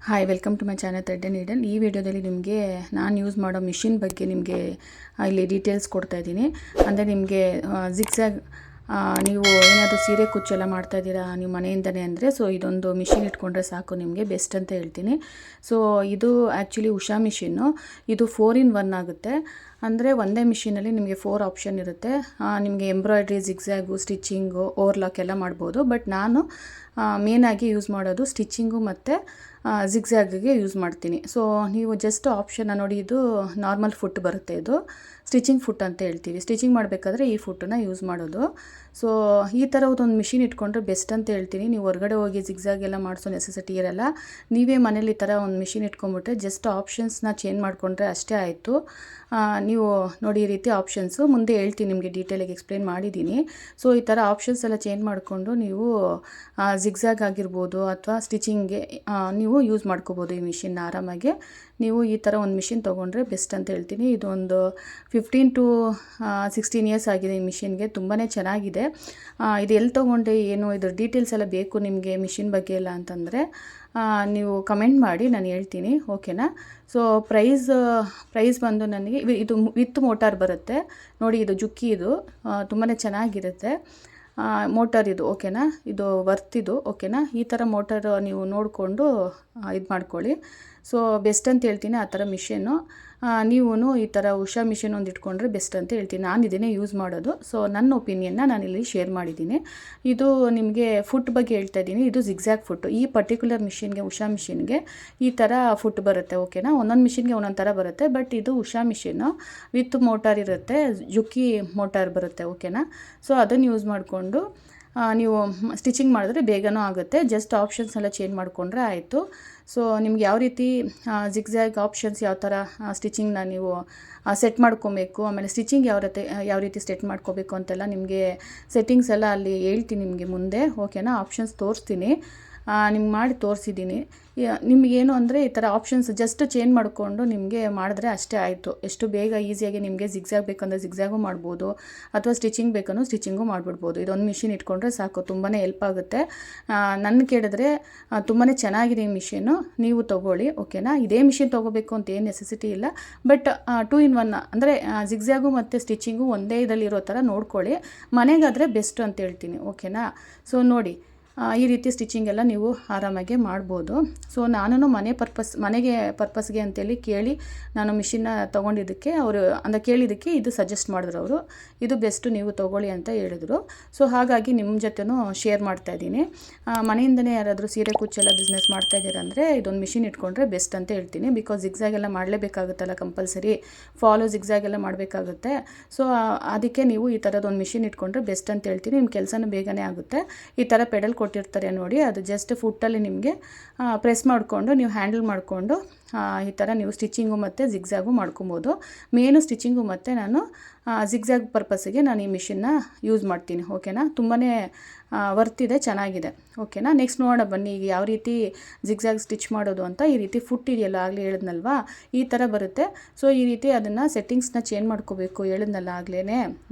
Hi, welcome to my channel thread and needle. ಈ ವಿಡಿಯೋದಲ್ಲಿ ನಿಮಗೆ ನಾನು ಯೂಸ್ ಮಾಡೋ ಮಿಷಿನ್ ಬಗ್ಗೆ ನಿಮಗೆ ಇಲ್ಲಿ ಡೀಟೇಲ್ಸ್ ಕೊಡ್ತಾ ಇದ್ದೀನಿ. ಅಂದರೆ ನಿಮಗೆ ಜಿಗ್ಜ್ಯಾಗ್ ನೀವು ಏನಾದರೂ ಸೀರೆ ಕುಚ್ಚೆಲ್ಲ ಮಾಡ್ತಾಯಿದ್ದೀರಾ ನೀವು ಮನೆಯಿಂದನೇ ಅಂದರೆ, ಸೊ ಇದೊಂದು ಮಿಷಿನ್ ಇಟ್ಕೊಂಡ್ರೆ ಸಾಕು, ನಿಮಗೆ ಬೆಸ್ಟ್ ಅಂತ ಹೇಳ್ತೀನಿ. ಸೊ ಇದು ಆ್ಯಕ್ಚುಲಿ ಉಷಾ ಮಿಷಿನ್ನು. ಇದು 4 in 1 ಆಗುತ್ತೆ. ಅಂದರೆ ಒಂದೇ ಮಿಷಿನಲ್ಲಿ ನಿಮಗೆ 4 ಆಪ್ಷನ್ ಇರುತ್ತೆ. ನಿಮಗೆ ಎಂಬ್ರಾಯ್ಡ್ರಿ, ಜಿಗ್ಜ್ಯಾಗು, ಸ್ಟಿಚಿಂಗು, ಓವರ್ಲಾಕ್ ಎಲ್ಲ ಮಾಡ್ಬೋದು. ಬಟ್ ನಾನು ಮೇನಾಗಿ ಯೂಸ್ ಮಾಡೋದು ಸ್ಟಿಚಿಂಗು ಮತ್ತು ಜಿಗ್ಜ್ಯಾಗಿಗೆ ಯೂಸ್ ಮಾಡ್ತೀನಿ. ಸೊ ನೀವು ಜಸ್ಟ್ ಆಪ್ಷನ್ನ ನೋಡಿ, ಇದು ನಾರ್ಮಲ್ ಫುಟ್ ಬರುತ್ತೆ, ಇದು ಸ್ಟಿಚಿಂಗ್ ಫುಟ್ ಅಂತ ಹೇಳ್ತೀವಿ. ಸ್ಟಿಚಿಂಗ್ ಮಾಡಬೇಕಾದ್ರೆ ಈ ಫುಟ್ಟನ್ನು ಯೂಸ್ ಮಾಡೋದು. ಸೊ ಈ ಥರದೊಂದು ಮಿಷಿನ್ ಇಟ್ಕೊಂಡ್ರೆ ಬೆಸ್ಟ್ ಅಂತ ಹೇಳ್ತೀನಿ. ನೀವು ಹೊರಗಡೆ ಹೋಗಿ ಜಿಗ್ಜ್ಯಾಗ್ ಎಲ್ಲ ಮಾಡಿಸೋ ನೆಸೆಸಿಟಿ ಇರಲ್ಲ. ನೀವೇ ಮನೇಲಿ ಈ ಥರ ಒಂದು ಮಿಷಿನ್ ಇಟ್ಕೊಂಡ್ಬಿಟ್ರೆ ಜಸ್ಟ್ ಆಪ್ಷನ್ಸ್ನ ಚೇಂಜ್ ಮಾಡಿಕೊಂಡ್ರೆ ಅಷ್ಟೇ ಆಯಿತು. ನೀವು ನೋಡಿ, ಈ ರೀತಿ ಆಪ್ಷನ್ಸು ಮುಂದೆ ಹೇಳ್ತೀನಿ, ನಿಮಗೆ ಡೀಟೇಲಾಗಿ ಎಕ್ಸ್ಪ್ಲೇನ್ ಮಾಡಿದ್ದೀನಿ. ಸೊ ಈ ಥರ ಆಪ್ಷನ್ಸ್ ಎಲ್ಲ ಚೇಂಜ್ ಮಾಡಿಕೊಂಡು ನೀವು ಜಿಗ್ಜ್ಯಾಗ್ ಆಗಿರ್ಬೋದು ಅಥವಾ ಸ್ಟಿಚಿಂಗ್ಗೆ ನೀವು ಯೂಸ್ ಮಾಡ್ಕೋಬೋದು ಈ ಮಿಷಿನ್ನ ಆರಾಮಾಗಿ. ನೀವು ಈ ಥರ ಒಂದು ಮಿಷಿನ್ ತೊಗೊಂಡ್ರೆ ಬೆಸ್ಟ್ ಅಂತ ಹೇಳ್ತೀನಿ. ಇದೊಂದು 15 to 16 years ಆಗಿದೆ ಈ ಮಿಷಿನ್ಗೆ. ತುಂಬಾ ಚೆನ್ನಾಗಿದೆ. ಇದು ಎಲ್ಲಿ ತೊಗೊಂಡೆ, ಏನು ಇದ್ರ ಡೀಟೇಲ್ಸ್ ಎಲ್ಲ ಬೇಕು ನಿಮಗೆ ಮಿಷಿನ್ ಬಗ್ಗೆ ಎಲ್ಲ ಅಂತಂದರೆ ನೀವು ಕಮೆಂಟ್ ಮಾಡಿ, ನಾನು ಹೇಳ್ತೀನಿ, ಓಕೆನಾ. ಸೊ ಪ್ರೈಸ್ ಬಂದು ನನಗೆ ಇದು ವಿತ್ ಮೋಟಾರ್ ಬರುತ್ತೆ ನೋಡಿ. ಇದು ಜುಕ್ಕಿ, ಇದು ತುಂಬಾ ಚೆನ್ನಾಗಿರುತ್ತೆ ಮೋಟರ್ ಇದು, ಓಕೆನಾ. ಇದು ವರ್ತಿದು, ಓಕೆನಾ. ಈ ಥರ ಮೋಟರ್ ನೀವು ನೋಡಿಕೊಂಡು ಇದು ಮಾಡ್ಕೊಳ್ಳಿ. ಸೊ ಬೆಸ್ಟ್ ಅಂತ ಹೇಳ್ತೀನಿ ಆ ಥರ ಮಿಷಿನ್ನು. ನೀವು ಈ ಥರ ಉಷಾ ಮಿಷಿನ್ ಒಂದು ಇಟ್ಕೊಂಡ್ರೆ ಬೆಸ್ಟ್ ಅಂತ ಹೇಳ್ತೀನಿ. ನಾನು ಇದನ್ನೇ ಯೂಸ್ ಮಾಡೋದು. ಸೊ ನನ್ನ ಒಪಿನಿಯನ್ನ ನಾನಿಲ್ಲಿ ಶೇರ್ ಮಾಡಿದ್ದೀನಿ. ಇದು ನಿಮಗೆ ಫುಟ್ ಬಗ್ಗೆ ಹೇಳ್ತಾ ಇದ್ದೀನಿ. ಇದು ಜಿಗ್ಜ್ಯಾಗ್ ಫುಟ್ಟು. ಈ ಪರ್ಟಿಕ್ಯುಲರ್ ಮಿಷಿನ್ಗೆ, ಉಷಾ ಮಿಷಿನ್ಗೆ ಈ ಥರ ಫುಟ್ ಬರುತ್ತೆ, ಓಕೆನಾ. ಒಂದೊಂದು ಮಿಷಿನ್ಗೆ ಒಂದೊಂದು ಥರ ಬರುತ್ತೆ. ಬಟ್ ಇದು ಉಷಾ ಮಿಷಿನ್ನು ವಿತ್ ಮೋಟಾರ್ ಇರುತ್ತೆ, ಜುಕ್ಕಿ ಮೋಟಾರ್ ಬರುತ್ತೆ, ಓಕೆನಾ. ಸೊ ಅದನ್ನು ಯೂಸ್ ಮಾಡಿಕೊಂಡು ನೀವು ಸ್ಟಿಚಿಂಗ್ ಮಾಡಿದ್ರೆ ಬೇಗನೂ ಆಗುತ್ತೆ. ಜಸ್ಟ್ ಆಪ್ಷನ್ಸ್ ಎಲ್ಲ ಚೇಂಜ್ ಮಾಡಿಕೊಂಡ್ರೆ ಆಯಿತು. ಸೊ ನಿಮ್ಗೆ ಯಾವ ರೀತಿ ಜಿಗ್ಜ್ಯಾಗ್ ಆಪ್ಷನ್ಸ್, ಯಾವ ಥರ ಸ್ಟಿಚಿಂಗ್ನ ನೀವು ಸೆಟ್ ಮಾಡ್ಕೊಬೇಕು, ಆಮೇಲೆ ಸ್ಟಿಚಿಂಗ್ ಯಾವ ರೀತಿ ಸೆಟ್ ಮಾಡ್ಕೋಬೇಕು ಅಂತೆಲ್ಲ ನಿಮಗೆ ಸೆಟ್ಟಿಂಗ್ಸ್ ಎಲ್ಲ ಅಲ್ಲಿ ಹೇಳ್ತೀನಿ ನಿಮಗೆ ಮುಂದೆ, ಓಕೆನಾ. ಆಪ್ಷನ್ಸ್ ತೋರಿಸ್ತೀನಿ, ನಿಮ್ಗೆ ಮಾಡಿ ತೋರಿಸಿದ್ದೀನಿ. ನಿಮಗೇನು ಅಂದರೆ ಈ ಥರ ಆಪ್ಷನ್ಸ್ ಜಸ್ಟ್ ಚೇಂಜ್ ಮಾಡಿಕೊಂಡು ನಿಮಗೆ ಮಾಡಿದ್ರೆ ಅಷ್ಟೇ ಆಯಿತು. ಎಷ್ಟು ಬೇಗ ಈಸಿಯಾಗಿ ನಿಮಗೆ ಜಿಗ್ಜ್ಯಾಗ್ ಬೇಕಂದರೆ ಜಿಗ್ಜ್ಯಾಗು ಮಾಡ್ಬೋದು, ಅಥವಾ ಸ್ಟಿಚಿಂಗ್ ಬೇಕಂದ್ರೆ ಸ್ಟಿಚಿಂಗು ಮಾಡಿಬಿಡ್ಬೋದು. ಇದೊಂದು ಮಿಷಿನ್ ಇಟ್ಕೊಂಡ್ರೆ ಸಾಕು, ತುಂಬಾ ಹೆಲ್ಪ್ ಆಗುತ್ತೆ. ನನ್ನ ಕೇಳಿದ್ರೆ ತುಂಬಾ ಚೆನ್ನಾಗಿದೆ ಈ ಮಿಷಿನ್ನು, ನೀವು ತೊಗೊಳ್ಳಿ, ಓಕೆನಾ. ಇದೇ ಮಿಷಿನ್ ತೊಗೋಬೇಕು ಅಂತ ಏನು ನೆಸೆಸಿಟಿ ಇಲ್ಲ. ಬಟ್ 2 in 1 ಅಂದರೆ ಜಿಗ್ಜ್ಯಾಗು ಮತ್ತು ಸ್ಟಿಚಿಂಗು ಒಂದೇ ಇದರಲ್ಲಿರೋ ಥರ ನೋಡ್ಕೊಳ್ಳಿ. ಮನೆಗಾದರೆ ಬೆಸ್ಟ್ ಅಂತ ಹೇಳ್ತೀನಿ, ಓಕೆನಾ. ಸೊ ನೋಡಿ, ಈ ರೀತಿ ಸ್ಟಿಚಿಂಗ್ ಎಲ್ಲ ನೀವು ಆರಾಮಾಗಿ ಮಾಡ್ಬೋದು. ಸೊ ನಾನು ಮನೆಗೆ ಪರ್ಪಸ್ಗೆ ಅಂತೇಳಿ ಕೇಳಿ ನಾನು ಮಿಷಿನ್ನ ತೊಗೊಂಡಿದ್ದಕ್ಕೆ ಅವರು ಕೇಳಿದ್ದಕ್ಕೆ ಇದು ಸಜೆಸ್ಟ್ ಮಾಡಿದ್ರು ಅವರು, ಇದು ಬೆಸ್ಟು ನೀವು ತೊಗೊಳ್ಳಿ ಅಂತ ಹೇಳಿದ್ರು. ಸೊ ಹಾಗಾಗಿ ನಿಮ್ಮ ಜೊತೆನೂ ಶೇರ್ ಮಾಡ್ತಾಯಿದ್ದೀನಿ. ಮನೆಯಿಂದನೇ ಯಾರಾದರೂ ಸೀರೆ ಕುಚ್ಚೆಲ್ಲ ಬಿಸ್ನೆಸ್ ಮಾಡ್ತಾಯಿದ್ದೀರಂದರೆ ಇದೊಂದು ಮಿಷಿನ್ ಇಟ್ಕೊಂಡ್ರೆ ಬೆಸ್ಟ್ ಅಂತ ಹೇಳ್ತೀನಿ. ಬಿಕಾಸ್ ಜಿಗ್ಜ್ಯಾಗ್ ಎಲ್ಲ ಮಾಡಲೇಬೇಕಾಗುತ್ತಲ್ಲ, ಕಂಪಲ್ಸರಿ ಜಿಗ್ಜ್ಯಾಗ್ ಎಲ್ಲ ಮಾಡಬೇಕಾಗುತ್ತೆ. ಸೊ ಅದಕ್ಕೆ ನೀವು ಈ ಥರದೊಂದು ಮಿಷಿನ್ ಇಟ್ಕೊಂಡ್ರೆ ಬೆಸ್ಟ್ ಅಂತ ಹೇಳ್ತೀನಿ. ನಿಮ್ಮ ಕೆಲಸನೂ ಬೇಗನೆ ಆಗುತ್ತೆ. ಈ ಥರ ಪೆಡಲ್ ಕೊಟ್ಟಿರ್ತಾರೆ ನೋಡಿ, ಅದು ಜಸ್ಟ್ ಫುಟ್ಟಲ್ಲಿ ನಿಮಗೆ ಪ್ರೆಸ್ ಮಾಡಿಕೊಂಡು ನೀವು ಹ್ಯಾಂಡಲ್ ಮಾಡಿಕೊಂಡು ಈ ಥರ ನೀವು ಸ್ಟಿಚಿಂಗು ಮತ್ತು ಜಿಗ್ಜ್ಯಾಗು ಮಾಡ್ಕೊಬೋದು. ಮೇನು ಸ್ಟಿಚಿಂಗು ಮತ್ತು ನಾನು ಜಿಗ್ಜ್ಯಾಗ್ ಪರ್ಪಸ್ಸಿಗೆ ನಾನು ಈ ಮಿಷಿನ್ನ ಯೂಸ್ ಮಾಡ್ತೀನಿ, ಓಕೆನಾ. ತುಂಬಾ ವರ್ತಿದೆ, ಚೆನ್ನಾಗಿದೆ, ಓಕೆನಾ. ನೆಕ್ಸ್ಟ್ ನೋಡೋಣ ಬನ್ನಿ, ಈಗ ಯಾವ ರೀತಿ ಜಿಗ್ಜ್ಯಾಗ್ ಸ್ಟಿಚ್ ಮಾಡೋದು ಅಂತ. ಈ ರೀತಿ ಫುಟ್ ಇದೆಯಲ್ಲ, ಆಗಲೇ ಹೇಳಿದ್ನಲ್ವಾ, ಈ ಥರ ಬರುತ್ತೆ. ಸೊ ಈ ರೀತಿ ಅದನ್ನು ಸೆಟ್ಟಿಂಗ್ಸ್ನ ಚೇಂಜ್ ಮಾಡ್ಕೋಬೇಕು, ಹೇಳಿದ್ನಲ್ಲ ಆಗಲೇ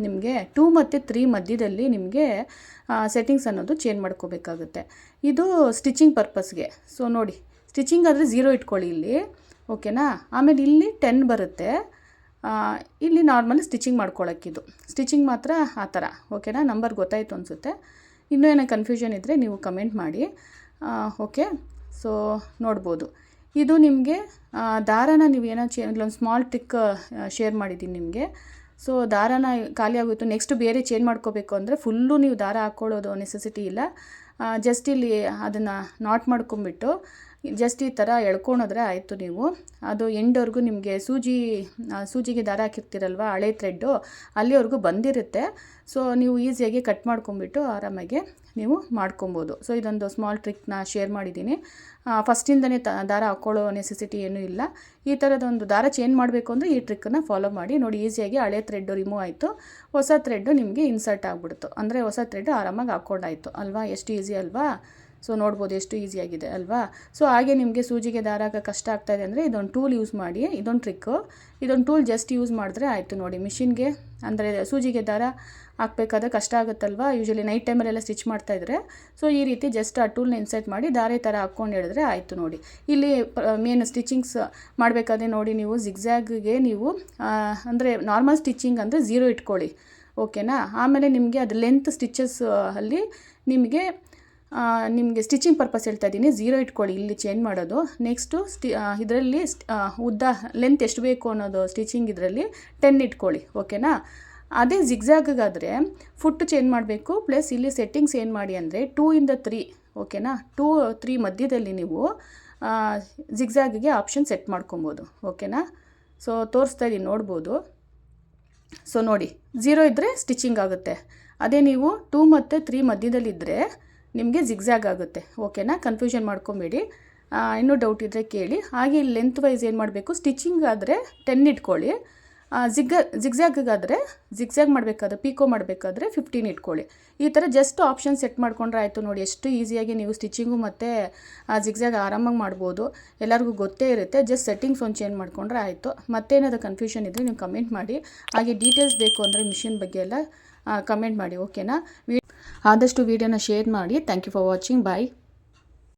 ನಿಮಗೆ 2 ಮತ್ತು 3 ಮಧ್ಯದಲ್ಲಿ ನಿಮಗೆ ಸೆಟ್ಟಿಂಗ್ಸ್ ಅನ್ನೋದು ಚೇಂಜ್ ಮಾಡ್ಕೋಬೇಕಾಗುತ್ತೆ. ಇದು ಸ್ಟಿಚಿಂಗ್ ಪರ್ಪಸ್ಗೆ. ಸೊ ನೋಡಿ, ಸ್ಟಿಚಿಂಗ್ ಆದರೆ 0 ಇಟ್ಕೊಳ್ಳಿ ಇಲ್ಲಿ, ಓಕೆನಾ. ಆಮೇಲೆ ಇಲ್ಲಿ 10 ಬರುತ್ತೆ, ಇಲ್ಲಿ ನಾರ್ಮಲ್ ಸ್ಟಿಚಿಂಗ್ ಮಾಡ್ಕೊಳ್ಳೋಕ್ಕಿದು. ಸ್ಟಿಚಿಂಗ್ ಮಾತ್ರ ಆ ಥರ, ಓಕೆನಾ. ನಂಬರ್ ಗೊತ್ತಾಯಿತು ಅನಿಸುತ್ತೆ. ಇನ್ನೂ ಏನೋ ಕನ್ಫ್ಯೂಷನ್ ಇದ್ದರೆ ನೀವು ಕಮೆಂಟ್ ಮಾಡಿ, ಓಕೆ. ಸೊ ನೋಡ್ಬೋದು, ಇದು ನಿಮಗೆ ದಾರಾನ ನೀವು ಏನೋ ಇಲ್ಲೊಂದು ಸ್ಮಾಲ್ ಟ್ರಿಕ್ ಶೇರ್ ಮಾಡಿದ್ದೀನಿ ನಿಮಗೆ. ಸೊ ದಾರಾನ ಖಾಲಿ ಆಗೋಯಿತು, ನೆಕ್ಸ್ಟ್ ಬೇರೆ ಚೇಂಜ್ ಮಾಡ್ಕೋಬೇಕು ಅಂದರೆ ಫುಲ್ಲು ನೀವು ದಾರ ಹಾಕ್ಕೊಳ್ಳೋದು ನೆಸೆಸಿಟಿ ಇಲ್ಲ. ಜಸ್ಟ್ ಇಲ್ಲಿ ಅದನ್ನು ನಾಟ್ ಮಾಡ್ಕೊಂಬಿಟ್ಟು ಜಸ್ಟ್ ಈ ಥರ ಎಳ್ಕೊಳೋದ್ರೆ ಆಯಿತು. ನೀವು ಅದು ಎಂಡ್ವರೆಗೂ ನಿಮಗೆ ಸೂಜಿಗೆ ದಾರ ಹಾಕಿರ್ತೀರಲ್ವ, ಹಳೆ ಥ್ರೆಡ್ಡು ಅಲ್ಲಿವರೆಗೂ ಬಂದಿರುತ್ತೆ. ಸೊ ನೀವು ಈಸಿಯಾಗಿ ಕಟ್ ಮಾಡ್ಕೊಂಬಿಟ್ಟು ಆರಾಮಾಗಿ ನೀವು ಮಾಡ್ಕೊಬೋದು. ಸೊ ಇದೊಂದು ಸ್ಮಾಲ್ ಟ್ರಿಕ್ನ ಶೇರ್ ಮಾಡಿದ್ದೀನಿ. ಫಸ್ಟಿಂದನೇ ದಾರ ಹಾಕ್ಕೊಳ್ಳೋ ನೆಸೆಸಿಟಿ ಏನೂ ಇಲ್ಲ. ಈ ಥರದೊಂದು ದಾರ ಚೇಂಜ್ ಮಾಡಬೇಕು ಅಂದರೆ ಈ ಟ್ರಿಕ್ಕನ್ನು ಫಾಲೋ ಮಾಡಿ ನೋಡಿ. ಈಸಿಯಾಗಿ ಹಳೆ ಥ್ರೆಡ್ಡು ರಿಮೂವ್ ಆಯಿತು, ಹೊಸ ಥ್ರೆಡ್ಡು ನಿಮಗೆ ಇನ್ಸರ್ಟ್ ಆಗಿಬಿಡ್ತು. ಅಂದರೆ ಹೊಸ ಥ್ರೆಡ್ ಆರಾಮಾಗಿ ಹಾಕ್ಕೊಂಡಾಯಿತು ಅಲ್ವಾ, ಎಷ್ಟು ಈಸಿ ಅಲ್ವಾ. ಸೊ ನೋಡ್ಬೋದು ಎಷ್ಟು ಈಸಿಯಾಗಿದೆ ಅಲ್ವಾ. ಸೊ ಹಾಗೆ ನಿಮಗೆ ಸೂಜಿಗೆ ದಾರ ಹಾಕೋ ಕಷ್ಟ ಆಗ್ತಾಯಿದೆ ಅಂದರೆ ಇದೊಂದು ಟೂಲ್ ಯೂಸ್ ಮಾಡಿ, ಇದೊಂದು ಟ್ರಿಕ್ಕು. ಇದೊಂದು ಟೂಲ್ ಜಸ್ಟ್ ಯೂಸ್ ಮಾಡಿದ್ರೆ ಆಯಿತು ನೋಡಿ. ಮಿಷಿನ್ಗೆ ಅಂದರೆ ಸೂಜಿಗೆ ದಾರ ಹಾಕಬೇಕಾದ್ರೆ ಕಷ್ಟ ಆಗುತ್ತಲ್ವ, ಯೂಶಲಿ ನೈಟ್ ಟೈಮಲ್ಲೆಲ್ಲ ಸ್ಟಿಚ್ ಮಾಡ್ತಾಯಿದ್ರೆ. ಸೊ ಈ ರೀತಿ ಜಸ್ಟ್ ಆ ಟೂಲ್ನ ಇನ್ಸರ್ಟ್ ಮಾಡಿ ದಾರೆ ಥರ ಹಾಕ್ಕೊಂಡು ಹೇಳಿದ್ರೆ ಆಯಿತು ನೋಡಿ. ಇಲ್ಲಿ ಮೇನ್ ಸ್ಟಿಚಿಂಗ್ಸ್ ಮಾಡಬೇಕಾದ್ರೆ ನೋಡಿ, ನೀವು ಜಿಗ್ಜ್ಯಾಗ್ಗೆ ನೀವು ಅಂದರೆ ನಾರ್ಮಲ್ ಸ್ಟಿಚಿಂಗ್ ಅಂದರೆ 0 ಇಟ್ಕೊಳ್ಳಿ, ಓಕೆನಾ. ಆಮೇಲೆ ನಿಮಗೆ ಅದು ಲೆಂತ್ ಸ್ಟಿಚಸ್ ಅಲ್ಲಿ ನಿಮಗೆ ಸ್ಟಿಚಿಂಗ್ ಪರ್ಪಸ್ ಹೇಳ್ತಾ ಇದ್ದೀನಿ, 0 ಇಟ್ಕೊಳ್ಳಿ ಇಲ್ಲಿ ಚೇಂಜ್ ಮಾಡೋದು. ನೆಕ್ಸ್ಟು ಇದರಲ್ಲಿ ಉದ್ದ ಲೆಂತ್ ಎಷ್ಟು ಬೇಕು ಅನ್ನೋದು ಸ್ಟಿಚಿಂಗ್ ಇದರಲ್ಲಿ 10 ಇಟ್ಕೊಳ್ಳಿ, ಓಕೆನಾ. ಅದೇ ಜಿಗ್ಜ್ಯಾಗಾದರೆ ಫುಟ್ ಚೇಂಜ್ ಮಾಡಬೇಕು. ಪ್ಲಸ್ ಇಲ್ಲಿ ಸೆಟ್ಟಿಂಗ್ಸ್ ಏನು ಮಾಡಿ ಅಂದರೆ 2 ಇಂದ 3, ಓಕೆನಾ. 2, 3 ಮಧ್ಯದಲ್ಲಿ ನೀವು ಜಿಗ್ಜ್ಯಾಗ್ಗೆ ಆಪ್ಷನ್ ಸೆಟ್ ಮಾಡ್ಕೊಬೋದು, ಓಕೆನಾ. ಸೊ ತೋರಿಸ್ತಾ ಇದ್ದೀನಿ ನೋಡ್ಬೋದು. ಸೊ ನೋಡಿ 0 ಇದ್ದರೆ ಸ್ಟಿಚಿಂಗ್ ಆಗುತ್ತೆ. ಅದೇ ನೀವು 2 ಮತ್ತು 3 ಮಧ್ಯದಲ್ಲಿದ್ದರೆ ನಿಮಗೆ ಜಿಗ್ಜ್ಯಾಗ್ ಆಗುತ್ತೆ, ಓಕೆನಾ. ಕನ್ಫ್ಯೂಷನ್ ಮಾಡ್ಕೊಬೇಡಿ. ಇನ್ನೂ ಡೌಟ್ ಇದ್ದರೆ ಕೇಳಿ. ಹಾಗೆ ಲೆಂತ್ ವೈಸ್ ಏನು ಮಾಡಬೇಕು, ಸ್ಟಿಚಿಂಗ್ ಆದರೆ 10 ಇಟ್ಕೊಳ್ಳಿ. ಜಿಗ್ಜ್ಯಾಗಾದರೆ ಜಿಗ್ಜ್ಯಾಗ್ ಮಾಡಬೇಕಾದ್ರೆ ಪಿಕೋ ಮಾಡಬೇಕಾದ್ರೆ 15 ಇಟ್ಕೊಳ್ಳಿ. ಈ ಥರ ಜಸ್ಟ್ ಆಪ್ಷನ್ ಸೆಟ್ ಮಾಡ್ಕೊಂಡ್ರೆ ಆಯಿತು ನೋಡಿ. ಎಷ್ಟು ಈಸಿಯಾಗಿ ನೀವು ಸ್ಟಿಚಿಂಗು ಮತ್ತು ಜಿಗ್ಜ್ಯಾಗ್ ಆರಾಮಾಗಿ ಮಾಡ್ಬೋದು. ಎಲ್ಲರಿಗೂ ಗೊತ್ತೇ ಇರುತ್ತೆ. ಜಸ್ಟ್ ಸೆಟ್ಟಿಂಗ್ಸ್ ಒಂದು ಚೇಂಜ್ ಮಾಡಿಕೊಂಡ್ರೆ ಆಯಿತು. ಮತ್ತೇನಾದರೂ ಕನ್ಫ್ಯೂಷನ್ ಇದ್ದರೆ ನೀವು ಕಮೆಂಟ್ ಮಾಡಿ. ಹಾಗೆ ಡೀಟೇಲ್ಸ್ ಬೇಕು ಅಂದರೆ ಮಿಷಿನ್ ಬಗ್ಗೆ ಎಲ್ಲ ಕಮೆಂಟ್ ಮಾಡಿ, ಓಕೆನಾ. ಆದಷ್ಟು ವೀಡಿಯೋನ ಶೇರ್ ಮಾಡಿ. Thank you for watching. Bye.